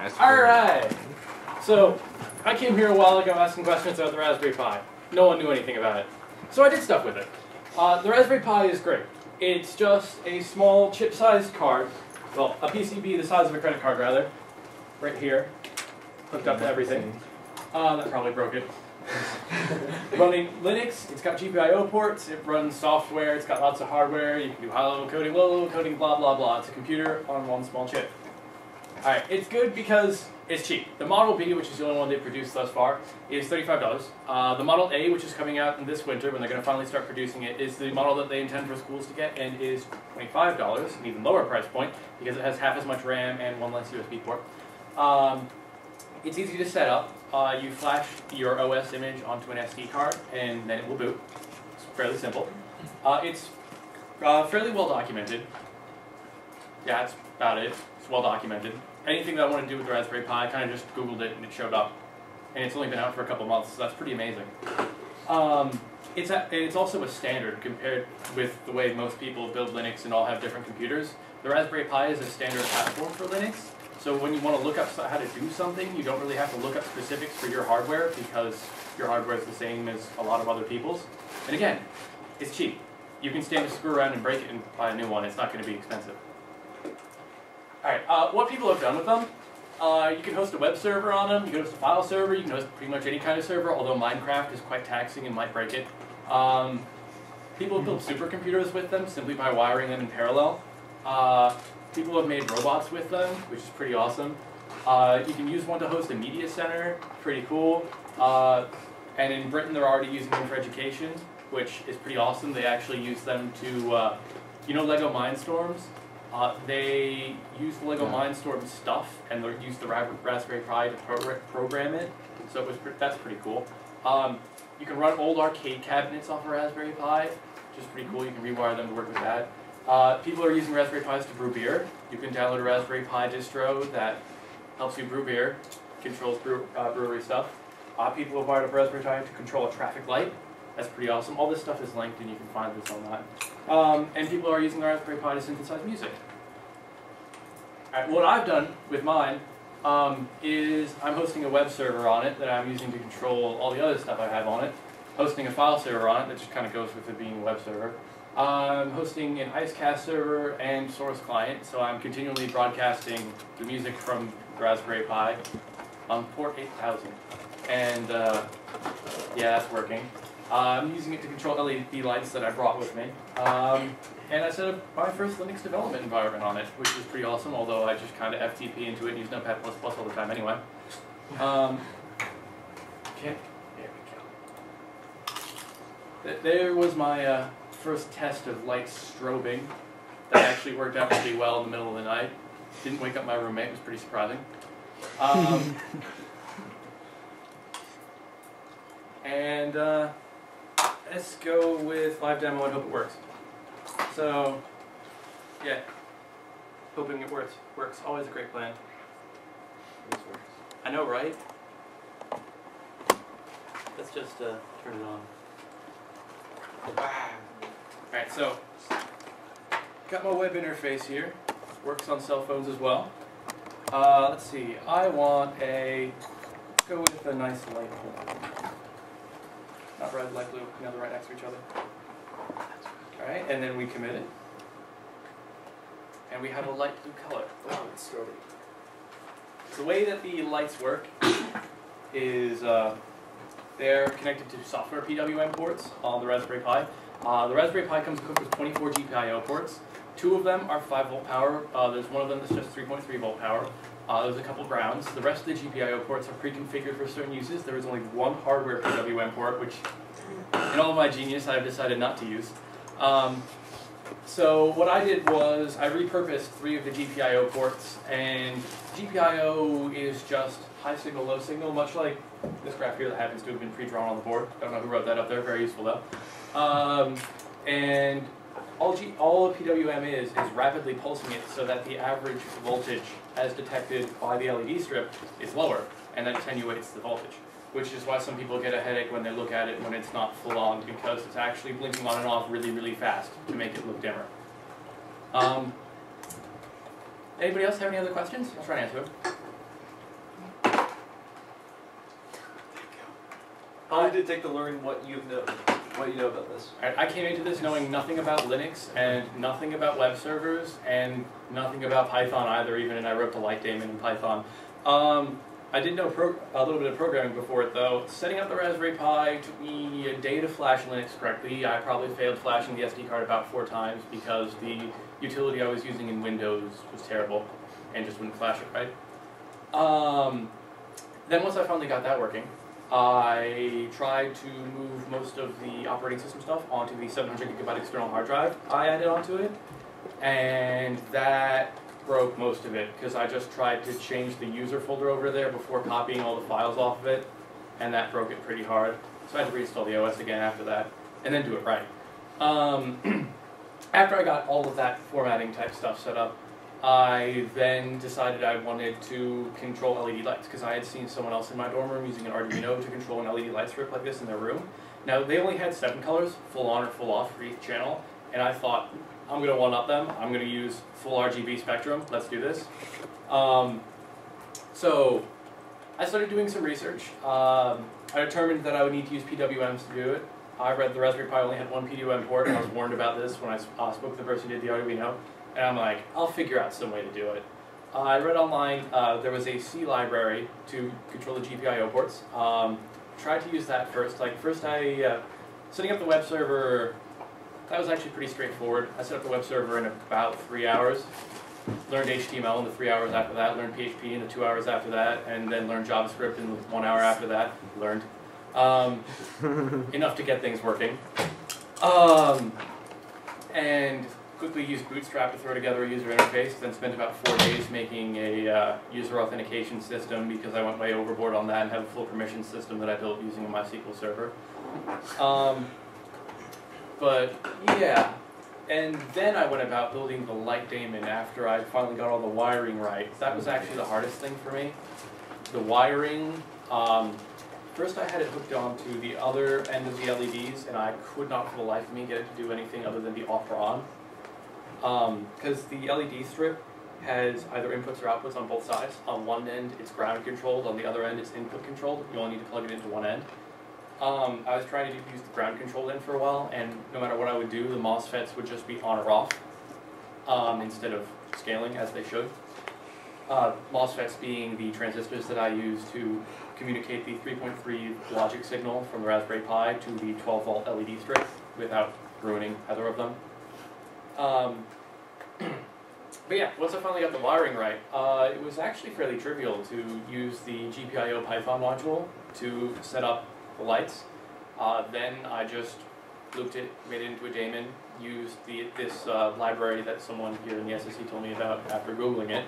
Alright! So, I came here a while ago asking questions about the Raspberry Pi. No one knew anything about it. So I did stuff with it. The Raspberry Pi is great. It's just a small chip-sized card, well, a PCB the size of a credit card rather, right here, hooked up to everything. That probably broke it. Running Linux, it's got GPIO ports, it runs software, it's got lots of hardware, you can do high-level coding, low-level coding, blah blah blah. It's a computer on one small chip. Alright, it's good because it's cheap. The Model B, which is the only one they've produced thus far, is $35. The Model A, which is coming out in this winter when they're going to finally start producing it, is the model that they intend for schools to get and is $25, an even lower price point, because it has half as much RAM and one less USB port. It's easy to set up. You flash your OS image onto an SD card and then it will boot. It's fairly simple. It's fairly well documented. Yeah, that's about it. It's well documented. Anything that I want to do with the Raspberry Pi, I kind of just Googled it and it showed up. And it's only been out for a couple months, so that's pretty amazing. It's also a standard compared with the way most people build Linux and all have different computers. The Raspberry Pi is a standard platform for Linux. So when you want to look up how to do something, you don't really have to look up specifics for your hardware because your hardware is the same as a lot of other people's. And again, it's cheap. You can stand to screw around and break it and buy a new one. It's not going to be expensive. Alright, what people have done with them, you can host a web server on them, you can host a file server, you can host pretty much any kind of server, although Minecraft is quite taxing and might break it. People have built supercomputers with them simply by wiring them in parallel. People have made robots with them, which is pretty awesome. You can use one to host a media center, pretty cool. And in Britain they're already using them for education, which is pretty awesome. They actually use them to, you know Lego Mindstorms? They use the Lego Mindstorm stuff and they use the Raspberry Pi to program it, so that's pretty cool. You can run old arcade cabinets off a Raspberry Pi, which is pretty cool. You can rewire them to work with that. People are using Raspberry Pis to brew beer. You can download a Raspberry Pi distro that helps you brew beer, controls brewery stuff. People have wired up Raspberry Pi to control a traffic light. That's pretty awesome. All this stuff is linked and you can find this online. And people are using the Raspberry Pi to synthesize music. Alright, what I've done with mine is I'm hosting a web server on it that I'm using to control all the other stuff I have on it. Hosting a file server on it that just kind of goes with it being a web server. I'm hosting an IceCast server and source client, so I'm continually broadcasting the music from the Raspberry Pi on port 8000. And yeah, that's working. I'm using it to control LED lights that I brought with me. And I set up my first Linux development environment on it, which is pretty awesome, although I just kind of FTP into it and use Notepad++ all the time anyway. There we go. There was my first test of light strobing. That actually worked out pretty well in the middle of the night. Didn't wake up my roommate, it was pretty surprising. And let's go with live demo and hope it works. So, yeah, hoping it works. Works, always a great plan. This works. I know, right? Let's just turn it on. Alright, so, got my web interface here. Works on cell phones as well. Let's see, I want let's go with a nice light blue. Not red, light blue, they're right next to each other. Alright, and then we commit it. And we have a light blue color. Oh, it's strobing. The way that the lights work is they're connected to software PWM ports on the Raspberry Pi. The Raspberry Pi comes equipped with 24 GPIO ports. 2 of them are 5 volt power. There's one of them that's just 3.3 volt power. There's a couple grounds. The rest of the GPIO ports are pre-configured for certain uses. There is only one hardware PWM port, which, in all of my genius, I've decided not to use. So what I did was I repurposed 3 of the GPIO ports, and GPIO is just high signal, low signal, much like this graph here that happens to have been pre-drawn on the board. Don't know who wrote that up there, very useful though. And all a PWM is rapidly pulsing it so that the average voltage as detected by the LED strip is lower, and that attenuates the voltage. Which is why some people get a headache when they look at it when it's not full on, because it's actually blinking on and off really, really fast to make it look dimmer. Anybody else have any other questions? I'll try to answer them. How long did it take to learn what you know about this? I came into this knowing nothing about Linux and nothing about web servers and nothing about Python either, even, and I wrote the light daemon in Python. I did know a little bit of programming before it, though. Setting up the Raspberry Pi took me a day to flash Linux correctly. I probably failed flashing the SD card about 4 times because the utility I was using in Windows was terrible and just wouldn't flash it right. Then once I finally got that working, I tried to move most of the operating system stuff onto the 700 gigabyte external hard drive I added onto it, and that broke most of it because I just tried to change the user folder over there before copying all the files off of it, and that broke it pretty hard. So I had to reinstall the OS again after that, and then do it right. After I got all of that formatting type stuff set up, I then decided I wanted to control LED lights because I had seen someone else in my dorm room using an Arduino to control an LED light strip like this in their room. Now, they only had 7 colors, full on or full off for each channel, and I thought, I'm going to one-up them. I'm going to use full RGB spectrum. Let's do this. So I started doing some research. I determined that I would need to use PWMs to do it. I read the Raspberry Pi only had 1 PWM port, and I was warned about this when I spoke to the person who did the Arduino. And I'm like, I'll figure out some way to do it. I read online there was a C library to control the GPIO ports. Tried to use that first. Setting up the web server, that was actually pretty straightforward. I set up the web server in about 3 hours. Learned HTML in the 3 hours after that, learned PHP in the 2 hours after that, and then learned JavaScript in the 1 hour after that. Learned. Enough to get things working. And quickly used Bootstrap to throw together a user interface, then spent about 4 days making a user authentication system because I went way overboard on that and have a full permission system that I built using a MySQL server. But yeah, and then I went about building the light daemon after I finally got all the wiring right. That was actually the hardest thing for me. The wiring, first I had it hooked onto the other end of the LEDs, and I could not for the life of me get it to do anything other than be off or on. Because the LED strip has either inputs or outputs on both sides. On one end it's ground controlled, on the other end it's input controlled. You only need to plug it into one end. I was trying to use the ground control end for a while, and no matter what I would do, the MOSFETs would just be on or off instead of scaling as they should. MOSFETs being the transistors that I use to communicate the 3.3 logic signal from the Raspberry Pi to the 12 volt LED strip without ruining either of them. But yeah, once I finally got the wiring right, it was actually fairly trivial to use the GPIO Python module to set up the lights. Then I just looped it, made it into a daemon, used this library that someone here in the SSC told me about after Googling it,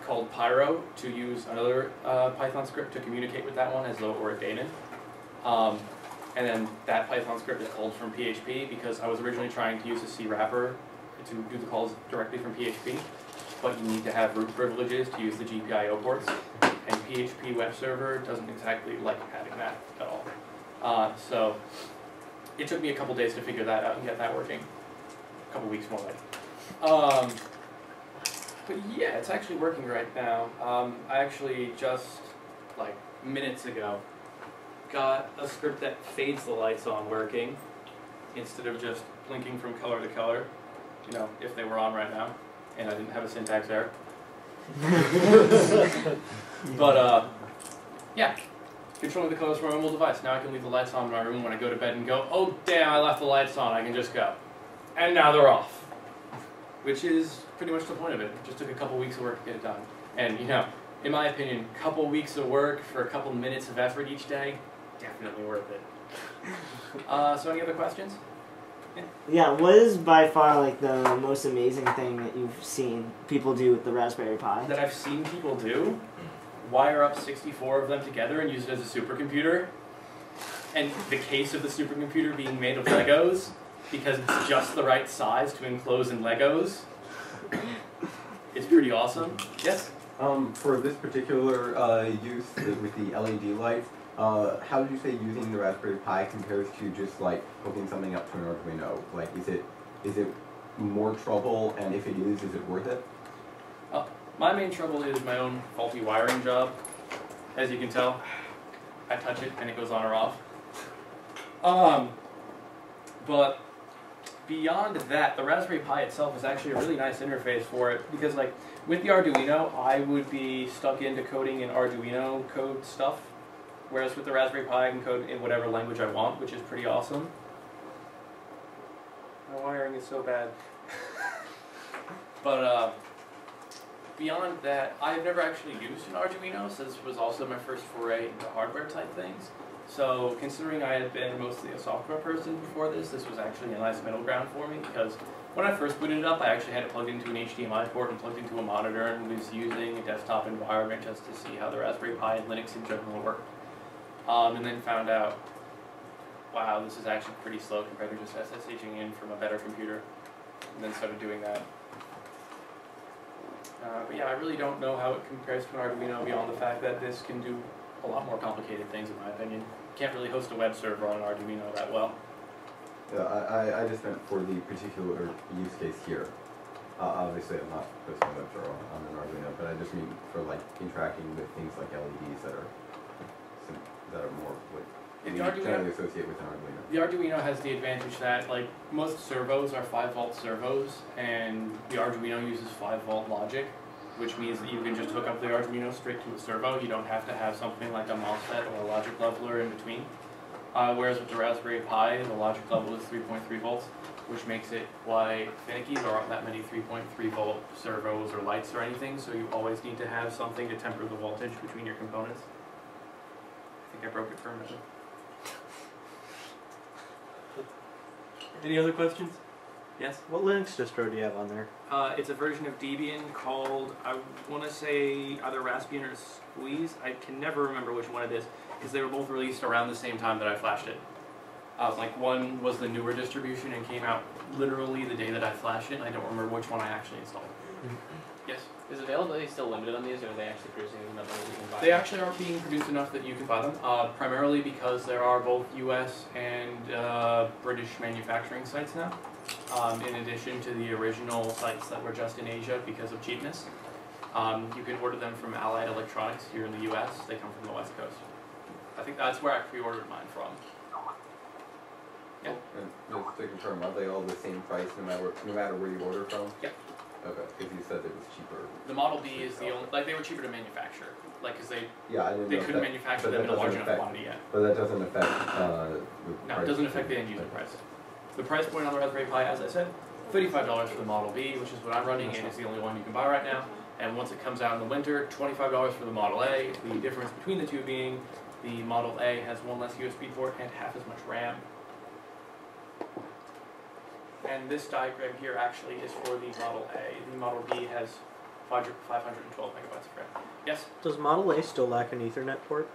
called Pyro, to use another Python script to communicate with that one as though it were a daemon. And then that Python script is called from PHP because I was originally trying to use a C wrapper to do the calls directly from PHP, but you need to have root privileges to use the GPIO ports, and PHP web server doesn't exactly like having that at all. So it took me a couple days to figure that out and get that working. A couple weeks more like. But yeah, it's actually working right now. I actually just, like, minutes ago, got a script that fades the lights on working instead of just blinking from color to color, you know, if they were on right now, and I didn't have a syntax error. But, yeah, controlling the colors from a mobile device. Now I can leave the lights on in my room when I go to bed and go, oh damn, I left the lights on, I can just go. And now they're off. Which is pretty much the point of it. It just took a couple weeks of work to get it done. And, you know, in my opinion, a couple weeks of work for a couple minutes of effort each day, definitely worth it. So any other questions? Yeah, what is by far like the most amazing thing that you've seen people do with the Raspberry Pi? That I've seen people do? Wire up 64 of them together and use it as a supercomputer. And the case of the supercomputer being made of Legos, because it's just the right size to enclose in Legos. It's pretty awesome. Yes? For this particular use with the LED light, how did you say using the Raspberry Pi compares to just like hooking something up to an Arduino? Like, is it more trouble, and if it is it worth it? My main trouble is my own faulty wiring job, as you can tell. I touch it and it goes on or off. But beyond that, the Raspberry Pi itself is actually a really nice interface for it because, like, with the Arduino, I would be stuck into coding in Arduino code stuff, whereas with the Raspberry Pi, I can code in whatever language I want, which is pretty awesome. My wiring is so bad. But beyond that, I've never actually used an Arduino, so this was also my first foray into hardware type things. So considering I had been mostly a software person before this was actually a nice middle ground for me because when I first booted it up, I actually had it plugged into an HDMI port and plugged into a monitor and was using a desktop environment just to see how the Raspberry Pi and Linux in general worked. And then found out, wow, this is actually pretty slow compared to just SSHing in from a better computer, and then started doing that. But yeah, I really don't know how it compares to an Arduino beyond the fact that this can do a lot more complicated things in my opinion. Can't really host a web server on an Arduino that well. Yeah, I just meant for the particular use case here. Obviously, I'm not posting a web server on an Arduino, but I just mean for like interacting with things like LEDs that are more what we generally associate with an Arduino. The Arduino has the advantage that, like, most servos are 5-volt servos, and the Arduino uses 5-volt logic, which means that you can just hook up the Arduino straight to a servo. You don't have to have something like a MOSFET or a logic leveler in between. Whereas with the Raspberry Pi, the logic level is 3.3 volts, which makes it quite finicky. There aren't that many 3.3 volt servos or lights or anything, so you always need to have something to temper the voltage between your components. I think I broke it for a minute. Any other questions? Yes? What Linux distro do you have on there? It's a version of Debian called, I want to say, either Raspbian or Squeeze. I can never remember which one it is, because they were both released around the same time that I flashed it. One was the newer distribution and came out literally the day that I flashed it, and I don't remember which one I actually installed. Yes? Is availability still limited on these, or are they actually producing enough that you can buy They them? actually aren't being produced enough that you can buy them, primarily because there are both US and British manufacturing sites now, in addition to the original sites that were just in Asia because of cheapness. You can order them from Allied Electronics here in the US. They come from the West Coast. I think that's where I pre-ordered mine from. Yeah. And just to confirm, are they all the same price no matter where you order from? Yep. Okay, because you said it was cheaper. The Model B is the only, like, they were cheaper to manufacture, like, because they Yeah, I didn't know couldn't that, manufacture them in a large enough affect, quantity yet. But that doesn't affect the No, price. it doesn't affect the end user price. The price point on the Raspberry Pi, as I said, $35 for the Model B, which is what I'm running, and it's the only one you can buy right now. And once it comes out in the winter, $25 for the Model A. The difference between the two being the Model A has one less USB port and half as much RAM. And this diagram here actually is for the Model A. The Model B has 512 megabytes of RAM. Yes? Does Model A still lack an Ethernet port?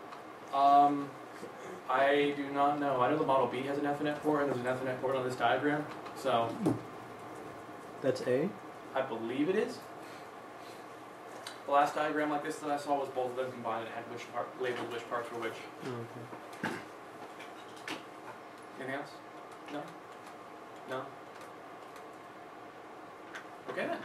I do not know. I know the Model B has an Ethernet port, and there's an Ethernet port on this diagram. So, That's A? I believe it is. The last diagram like this that I saw was both of them combined. It had labeled which parts were which. Oh, okay. Anything else? No? No? Okay then.